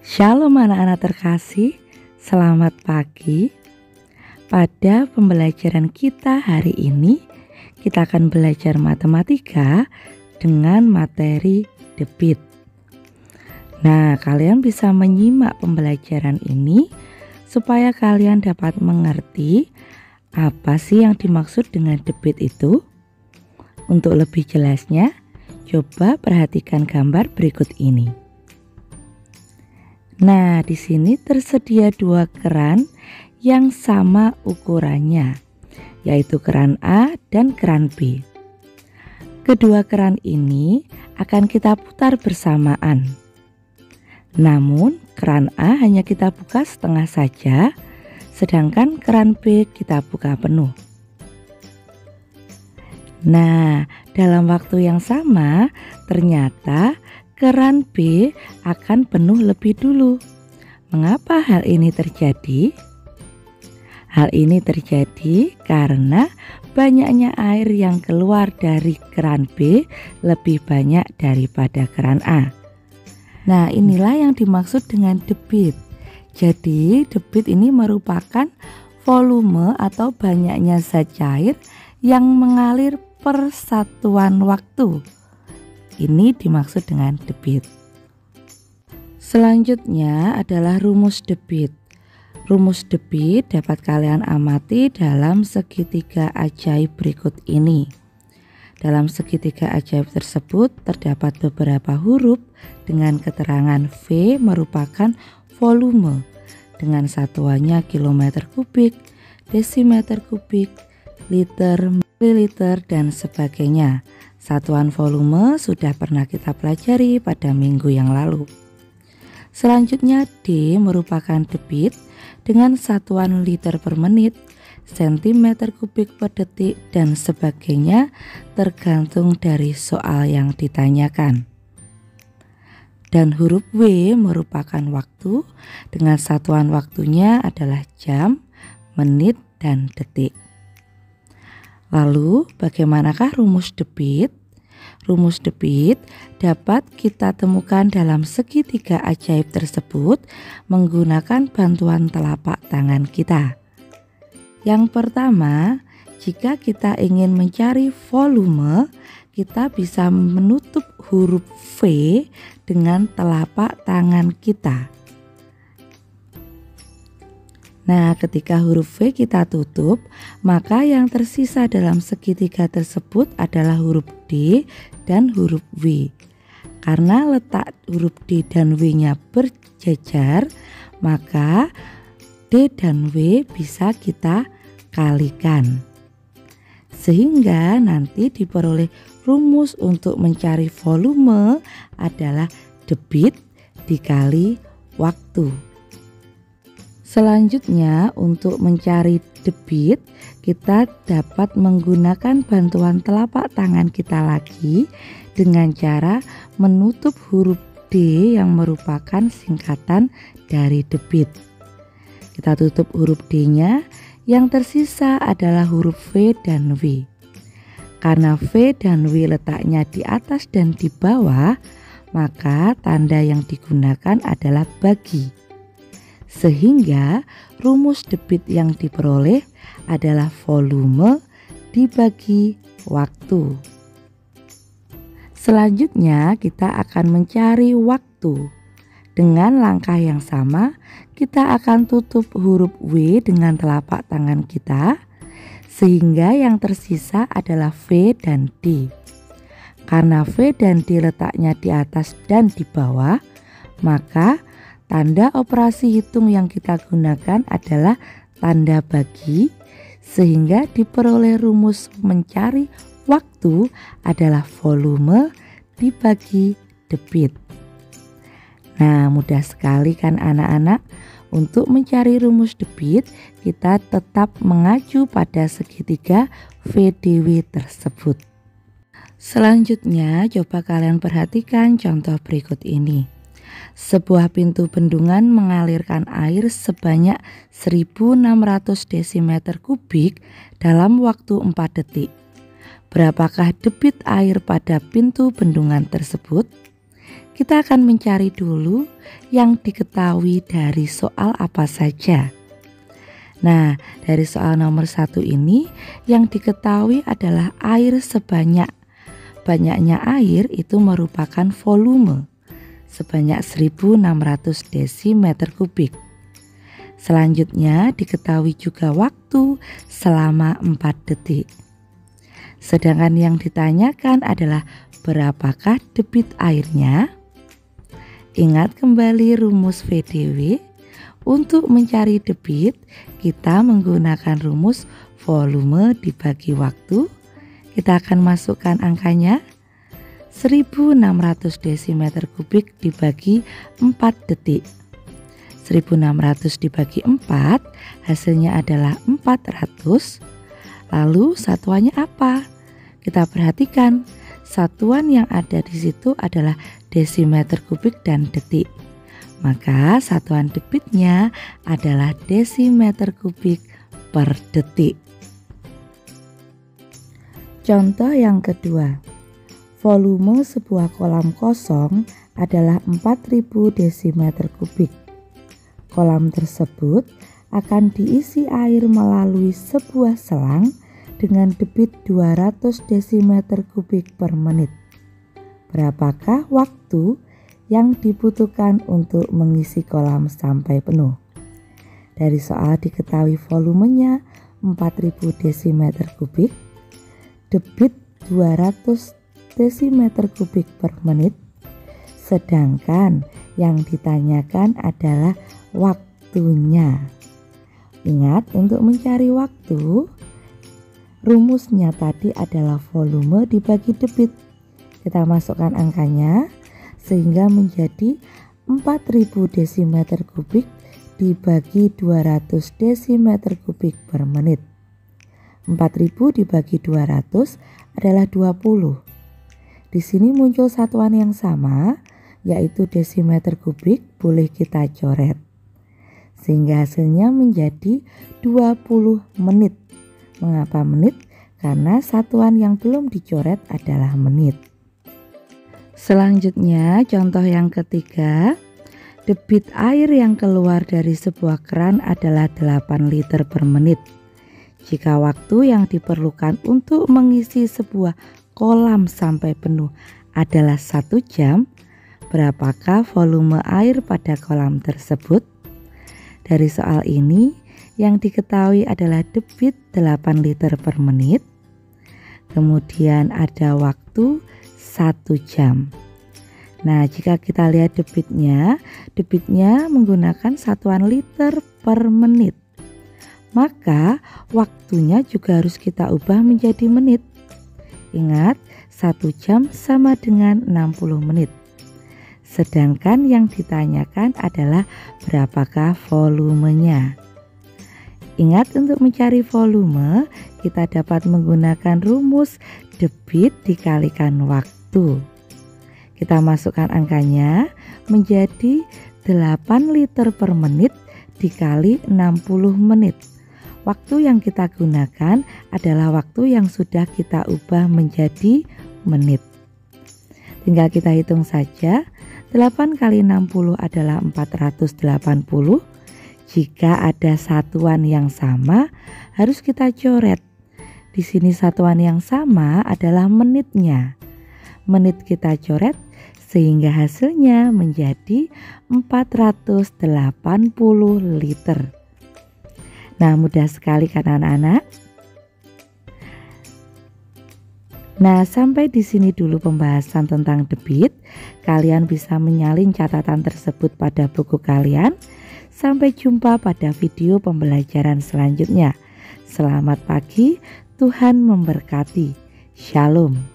Shalom anak-anak terkasih, selamat pagi. Pada pembelajaran kita hari ini, kita akan belajar matematika dengan materi debit. Nah, kalian bisa menyimak pembelajaran ini supaya kalian dapat mengerti apa sih yang dimaksud dengan debit itu. Untuk lebih jelasnya, coba perhatikan gambar berikut ini. Nah, di sini tersedia dua keran yang sama ukurannya, yaitu keran A dan keran B. Kedua keran ini akan kita putar bersamaan. Namun, keran A hanya kita buka setengah saja, sedangkan keran B kita buka penuh. Nah, dalam waktu yang sama, ternyata keran B akan penuh lebih dulu. Mengapa hal ini terjadi? Hal ini terjadi karena banyaknya air yang keluar dari keran B lebih banyak daripada keran A. Nah, inilah yang dimaksud dengan debit. Jadi, debit ini merupakan volume atau banyaknya zat cair yang mengalir per satuan waktu. Ini dimaksud dengan debit. Selanjutnya adalah rumus debit. Rumus debit dapat kalian amati dalam segitiga ajaib berikut ini. Dalam segitiga ajaib tersebut terdapat beberapa huruf dengan keterangan V merupakan volume dengan satuannya kilometer kubik, desimeter kubik, liter, mililiter, dan sebagainya. Satuan volume sudah pernah kita pelajari pada minggu yang lalu. Selanjutnya D merupakan debit dengan satuan liter per menit, sentimeter kubik per detik, dan sebagainya tergantung dari soal yang ditanyakan. Dan huruf W merupakan waktu dengan satuan waktunya adalah jam, menit, dan detik. Lalu, bagaimanakah rumus debit? Rumus debit dapat kita temukan dalam segitiga ajaib tersebut menggunakan bantuan telapak tangan kita. Yang pertama, jika kita ingin mencari volume, kita bisa menutup huruf V dengan telapak tangan kita. Nah, ketika huruf V kita tutup, maka yang tersisa dalam segitiga tersebut adalah huruf D dan huruf W. Karena letak huruf D dan W-nya berjejer, maka D dan W bisa kita kalikan. Sehingga nanti diperoleh rumus untuk mencari volume adalah debit dikali waktu. Selanjutnya, untuk mencari debit, kita dapat menggunakan bantuan telapak tangan kita lagi dengan cara menutup huruf D yang merupakan singkatan dari debit. Kita tutup huruf D-nya, yang tersisa adalah huruf V dan W. Karena V dan W letaknya di atas dan di bawah, maka tanda yang digunakan adalah bagi. Sehingga rumus debit yang diperoleh adalah volume dibagi waktu. Selanjutnya kita akan mencari waktu. Dengan langkah yang sama, kita akan tutup huruf W dengan telapak tangan kita, sehingga yang tersisa adalah V dan D. Karena V dan D letaknya di atas dan di bawah, maka tanda operasi hitung yang kita gunakan adalah tanda bagi, sehingga diperoleh rumus mencari waktu adalah volume dibagi debit. Nah, mudah sekali kan anak-anak? Untuk mencari rumus debit, kita tetap mengacu pada segitiga VDW tersebut. Selanjutnya, coba kalian perhatikan contoh berikut ini. Sebuah pintu bendungan mengalirkan air sebanyak 1600 desimeter kubik dalam waktu 4 detik. Berapakah debit air pada pintu bendungan tersebut? Kita akan mencari dulu yang diketahui dari soal apa saja. Nah, dari soal nomor 1 ini yang diketahui adalah air banyaknya air itu merupakan volume sebanyak 1600 desimeter kubik. Selanjutnya diketahui juga waktu selama 4 detik. Sedangkan yang ditanyakan adalah berapakah debit airnya? Ingat kembali rumus VDW. Untuk mencari debit, kita menggunakan rumus volume dibagi waktu. Kita akan masukkan angkanya 1600 desimeter kubik dibagi 4 detik. 1600 dibagi 4 hasilnya adalah 400. Lalu satuannya apa? Kita perhatikan, satuan yang ada di situ adalah desimeter kubik dan detik. Maka satuan debitnya adalah desimeter kubik per detik. Contoh yang kedua, volume sebuah kolam kosong adalah 4000 desimeter kubik. Kolam tersebut akan diisi air melalui sebuah selang dengan debit 200 desimeter kubik per menit. Berapakah waktu yang dibutuhkan untuk mengisi kolam sampai penuh? Dari soal diketahui volumenya 4000 desimeter kubik, debit 200 desimeter kubik per menit, sedangkan yang ditanyakan adalah waktunya. Ingat, untuk mencari waktu, rumusnya tadi adalah volume dibagi debit. Kita masukkan angkanya sehingga menjadi 4000 desimeter kubik dibagi 200 desimeter kubik per menit. 4000 dibagi 200 adalah 20. Di sini muncul satuan yang sama, yaitu desimeter kubik, boleh kita coret. Sehingga hasilnya menjadi 20 menit. Mengapa menit? Karena satuan yang belum dicoret adalah menit. Selanjutnya contoh yang ketiga, debit air yang keluar dari sebuah keran adalah 8 liter per menit. Jika waktu yang diperlukan untuk mengisi sebuah kolam sampai penuh adalah 1 jam, berapakah volume air pada kolam tersebut? Dari soal ini yang diketahui adalah debit 8 liter per menit, kemudian ada waktu 1 jam. Nah, jika kita lihat debitnya menggunakan satuan liter per menit. Maka waktunya juga harus kita ubah menjadi menit. Ingat, 1 jam sama dengan 60 menit. Sedangkan yang ditanyakan adalah berapakah volumenya. Ingat, untuk mencari volume kita dapat menggunakan rumus debit dikalikan waktu. Kita masukkan angkanya menjadi 8 liter per menit dikali 60 menit. Waktu yang kita gunakan adalah waktu yang sudah kita ubah menjadi menit. Tinggal kita hitung saja, 8 kali 60 adalah 480. Jika ada satuan yang sama, harus kita coret. Di sini satuan yang sama adalah menitnya. Menit kita coret sehingga hasilnya menjadi 480 liter. Nah, mudah sekali kan anak-anak? Nah, sampai di sini dulu pembahasan tentang debit. Kalian bisa menyalin catatan tersebut pada buku kalian. Sampai jumpa pada video pembelajaran selanjutnya. Selamat pagi, Tuhan memberkati. Shalom.